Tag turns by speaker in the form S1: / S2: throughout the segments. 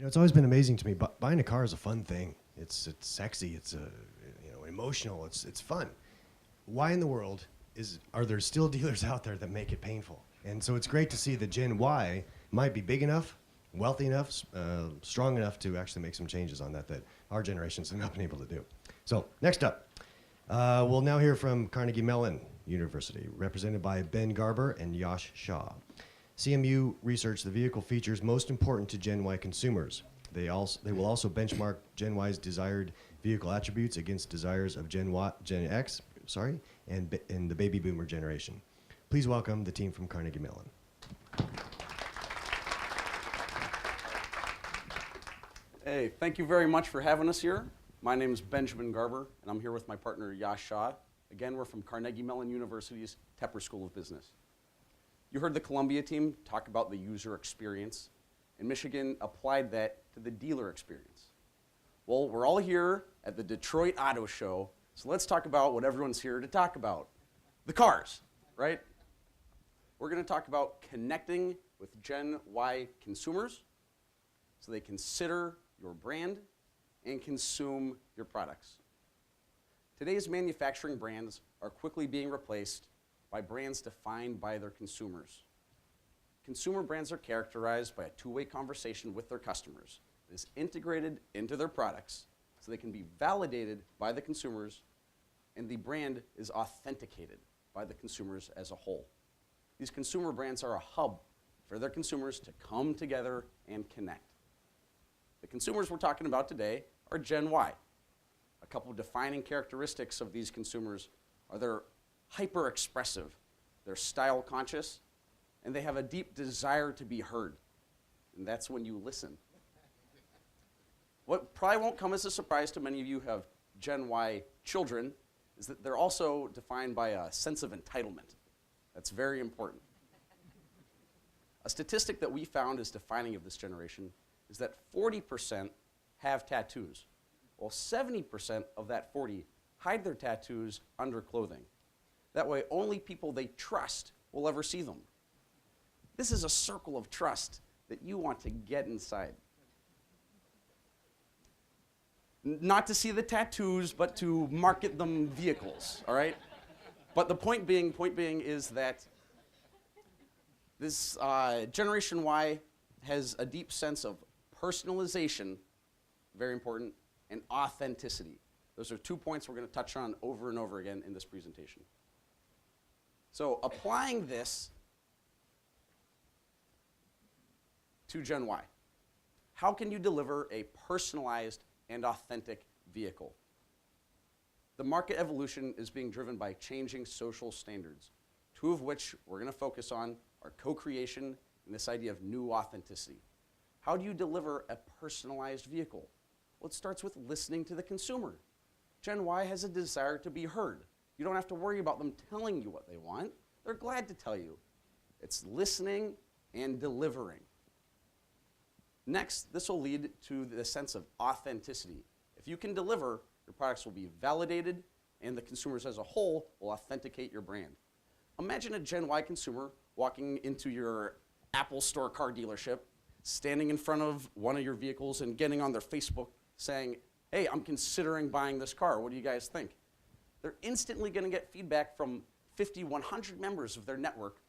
S1: It's always been amazing to me. Buying a car is a fun thing. It's sexy. It's emotional. It's fun. Why in the world are there still dealers out there that make it painful? And so it's great to see that Gen Y might be big enough, wealthy enough, strong enough to actually make some changes on that our generations have not been able to do. So next up, we'll now hear from Carnegie Mellon University, represented by Ben Garbor and Yash Shah. CMU researched the vehicle features most important to Gen Y consumers. They will also benchmark Gen Y's desired vehicle attributes against desires of Gen X, and the baby boomer generation. Please welcome the team from Carnegie Mellon.
S2: Hey, thank you very much for having us here. My name is Benjamin Garbor, and I'm here with my partner Yash Shah. Again, we're from Carnegie Mellon University's Tepper School of Business. You heard the Columbia team talk about the user experience, and Michigan applied that to the dealer experience. Well, we're all here at the Detroit Auto Show, so let's talk about what everyone's here to talk about, the cars, right? We're going to talk about connecting with Gen Y consumers so they consider your brand and consume your products. Today's manufacturing brands are quickly being replaced by brands defined by their consumers. Consumer brands are characterized by a two-way conversation with their customers that is integrated into their products so they can be validated by the consumers, and the brand is authenticated by the consumers as a whole. These consumer brands are a hub for their consumers to come together and connect. The consumers we're talking about today are Gen Y. A couple of defining characteristics of these consumers are they're hyper-expressive, they're style-conscious, and they have a deep desire to be heard. And that's when you listen. What probably won't come as a surprise to many of you who have Gen Y children is that they're also defined by a sense of entitlement. That's very important. A statistic that we found is defining of this generation is that 40% have tattoos, while 70% of that 40 hide their tattoos under clothing. That way, only people they trust will ever see them. This is a circle of trust that you want to get inside. Not to see the tattoos, but to market them vehicles, all right? But the point being is that this Generation Y has a deep sense of personalization, very important, and authenticity. Those are 2 points we're going to touch on over and over again in this presentation. So applying this to Gen Y, how can you deliver a personalized and authentic vehicle? The market evolution is being driven by changing social standards, two of which we're going to focus on are co-creation and this idea of new authenticity. How do you deliver a personalized vehicle? Well, it starts with listening to the consumer. Gen Y has a desire to be heard. You don't have to worry about them telling you what they want. They're glad to tell you. It's listening and delivering. Next, this will lead to the sense of authenticity. If you can deliver, your products will be validated, and the consumers as a whole will authenticate your brand. Imagine a Gen Y consumer walking into your Apple Store car dealership, standing in front of one of your vehicles and getting on their Facebook saying, hey, I'm considering buying this car. What do you guys think? They're instantly going to get feedback from 50, 100 members of their network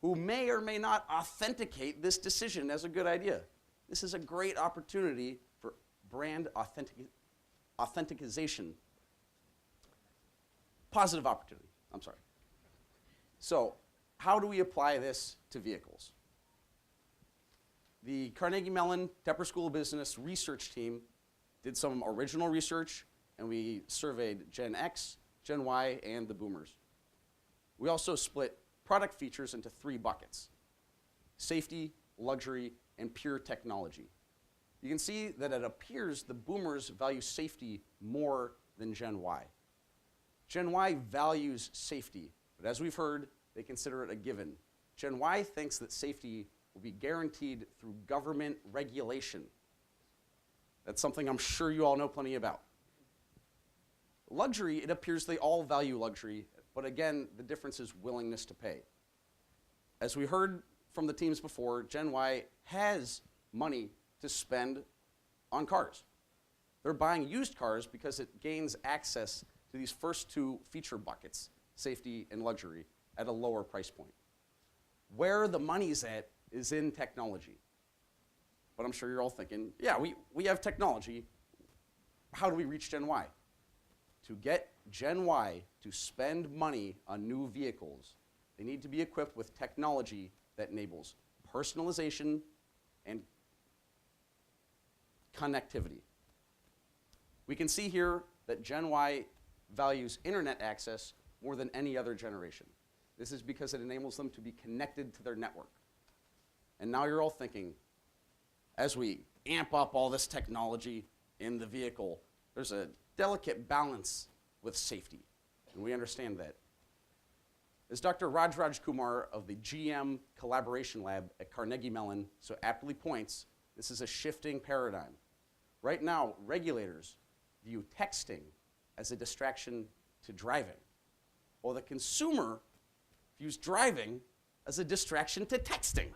S2: who may or may not authenticate this decision as a good idea. This is a great opportunity for brand authenticization. Positive opportunity, I'm sorry. So how do we apply this to vehicles? The Carnegie Mellon Tepper School of Business research team did some original research, and we surveyed Gen X, Gen Y, and the boomers. We also split product features into 3 buckets: safety, luxury, and pure technology. You can see that it appears the boomers value safety more than Gen Y. Gen Y values safety, but as we've heard, they consider it a given. Gen Y thinks that safety will be guaranteed through government regulation. That's something I'm sure you all know plenty about. Luxury, it appears they all value luxury, but again, the difference is willingness to pay. As we heard from the teams before, Gen Y has money to spend on cars. They're buying used cars because it gains access to these first two feature buckets, safety and luxury, at a lower price point. Where the money's at is in technology. But I'm sure you're all thinking, yeah, we have technology. How do we reach Gen Y? To get Gen Y to spend money on new vehicles, they need to be equipped with technology that enables personalization and connectivity. We can see here that Gen Y values internet access more than any other generation. This is because it enables them to be connected to their network. And now you're all thinking, as we amp up all this technology in the vehicle, there's a delicate balance with safety, and we understand that. As Dr. Raj Kumar of the GM Collaboration Lab at Carnegie Mellon so aptly points, this is a shifting paradigm. Right now, regulators view texting as a distraction to driving, while the consumer views driving as a distraction to texting.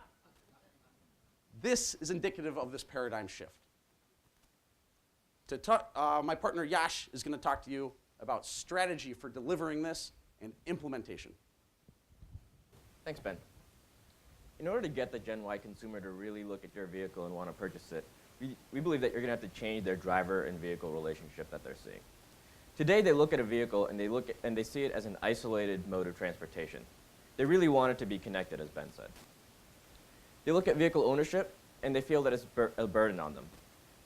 S2: This is indicative of this paradigm shift. My partner Yash is going to talk to you about strategy for delivering this and implementation.
S3: Thanks, Ben. In order to get the Gen Y consumer to really look at your vehicle and want to purchase it, we believe that you're going to have to change their driver and vehicle relationship that they're seeing. Today, they look at a vehicle and they see it as an isolated mode of transportation. They really want it to be connected, as Ben said. They look at vehicle ownership and they feel that it's a burden on them.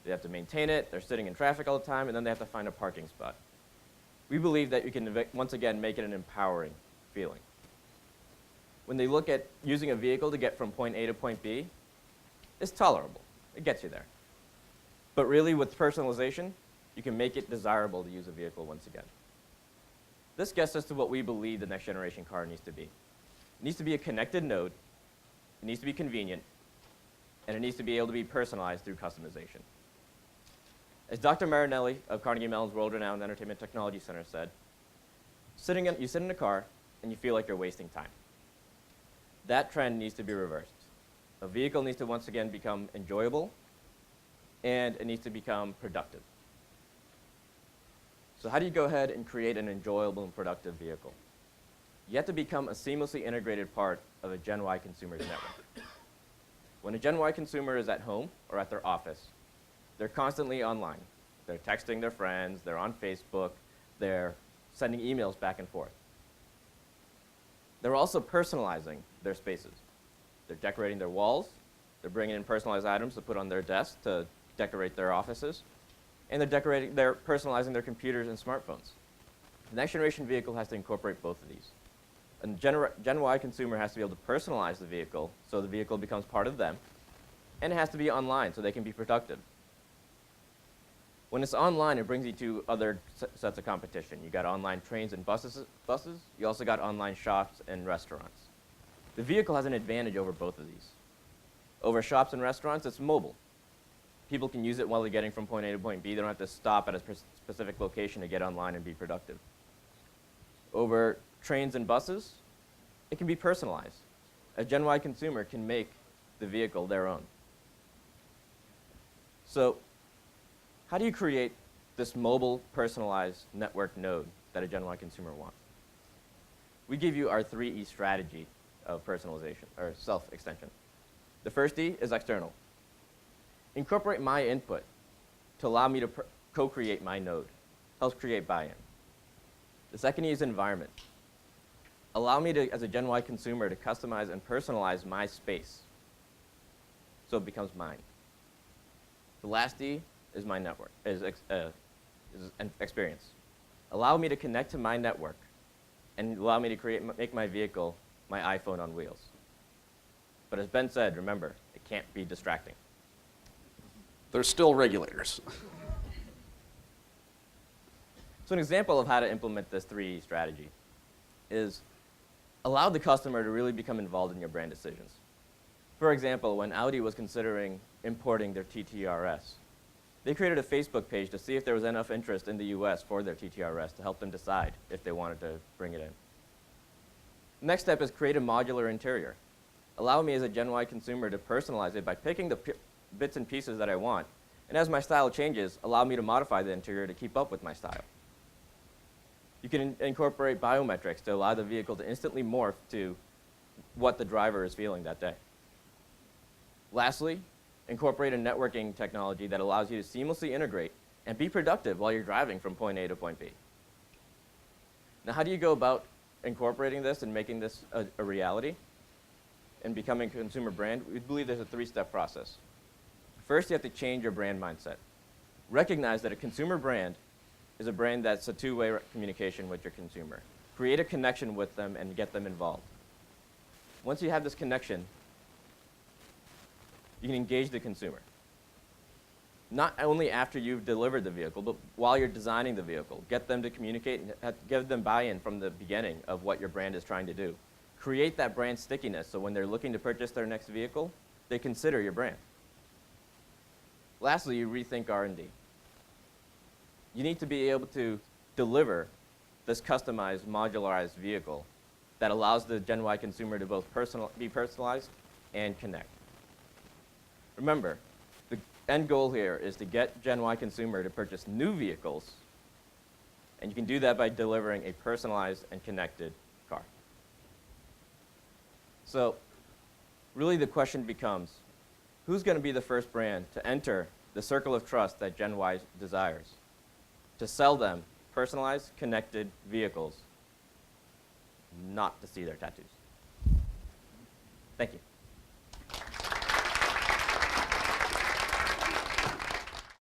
S3: They have to maintain it, they're sitting in traffic all the time, and then they have to find a parking spot. We believe that you can, once again, make it an empowering feeling. When they look at using a vehicle to get from point A to point B, it's tolerable. It gets you there. But really, with personalization, you can make it desirable to use a vehicle once again. This gets us to what we believe the next generation car needs to be. It needs to be a connected node, it needs to be convenient, and it needs to be able to be personalized through customization. As Dr. Marinelli of Carnegie Mellon's world-renowned Entertainment Technology Center said, you sit in a car and you feel like you're wasting time. That trend needs to be reversed. A vehicle needs to once again become enjoyable, and it needs to become productive. So how do you go ahead and create an enjoyable and productive vehicle? You have to become a seamlessly integrated part of a Gen Y consumer's network. When a Gen Y consumer is at home or at their office, they're constantly online. They're texting their friends, they're on Facebook, they're sending emails back and forth. They're also personalizing their spaces. They're decorating their walls, they're bringing in personalized items to put on their desks to decorate their offices, and they're personalizing their computers and smartphones. The next generation vehicle has to incorporate both of these. And Gen Y consumer has to be able to personalize the vehicle so the vehicle becomes part of them, and it has to be online so they can be productive. When it's online, it brings you to other sets of competition. You got online trains and buses. You also got online shops and restaurants. The vehicle has an advantage over both of these. Over shops and restaurants, it's mobile. People can use it while they're getting from point A to point B. They don't have to stop at a specific location to get online and be productive. Over trains and buses, it can be personalized. A Gen Y consumer can make the vehicle their own. So, how do you create this mobile, personalized network node that a Gen Y consumer wants? We give you our 3E strategy of personalization, or self-extension. The first E is external. Incorporate my input to allow me to co-create my node. Helps create buy-in. The second E is environment. Allow me to, as a Gen Y consumer, to customize and personalize my space so it becomes mine. The last E is my network, is an experience. Allow me to connect to my network and allow me to make my vehicle my iPhone on wheels. But as Ben said, remember, it can't be distracting.
S2: There's still regulators.
S3: So an example of how to implement this 3E strategy is allow the customer to really become involved in your brand decisions. For example, when Audi was considering importing their TTRS, they created a Facebook page to see if there was enough interest in the US for their TTRS to help them decide if they wanted to bring it in. The next step is create a modular interior. Allow me as a Gen Y consumer to personalize it by picking bits and pieces that I want. And as my style changes, allow me to modify the interior to keep up with my style. You can incorporate biometrics to allow the vehicle to instantly morph to what the driver is feeling that day. Lastly, incorporate a networking technology that allows you to seamlessly integrate and be productive while you're driving from point A to point B. Now, how do you go about incorporating this and making this a reality and becoming a consumer brand? We believe there's a three-step process. First, you have to change your brand mindset. Recognize that a consumer brand is a brand that's a two-way communication with your consumer. Create a connection with them and get them involved. Once you have this connection, you can engage the consumer. Not only after you've delivered the vehicle, but while you're designing the vehicle. Get them to communicate and give them buy-in from the beginning of what your brand is trying to do. Create that brand stickiness so when they're looking to purchase their next vehicle, they consider your brand. Lastly, you rethink R&D. You need to be able to deliver this customized, modularized vehicle that allows the Gen Y consumer to both be personalized and connect. Remember, the end goal here is to get Gen Y consumer to purchase new vehicles, and you can do that by delivering a personalized and connected car. So really the question becomes, who's going to be the first brand to enter the circle of trust that Gen Y desires, to sell them personalized, connected vehicles, not to see their tattoos? Thank you.